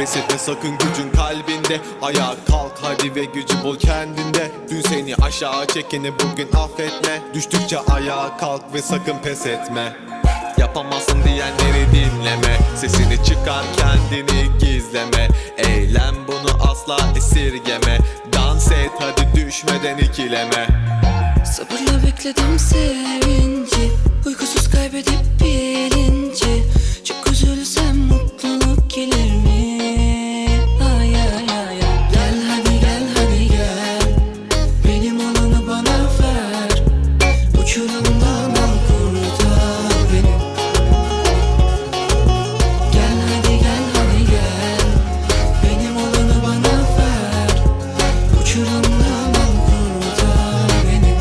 Pes etme sakın, gücün kalbinde. Ayağa kalk hadi ve gücü bul kendinde. Dün seni aşağı çekeni bugün affetme. Düştükçe ayağa kalk ve sakın pes etme. Yapamazsın diyenleri dinleme. Sesini çıkar, kendini gizleme. Eylem, bunu asla esirgeme. Dans et hadi, düşmeden ikileme. Sabırla bekledim sevinci, uykusuz kaybedip bilinci. Çok üzülsem mutluluk gelir mi? Ay ay ay ay. Gel hadi gel hadi gel, benim olanı bana ver. Uçurumdan al kurtar beni. Gel hadi gel hadi gel, benim olanı bana ver. Uçurumdan al kurtar beni.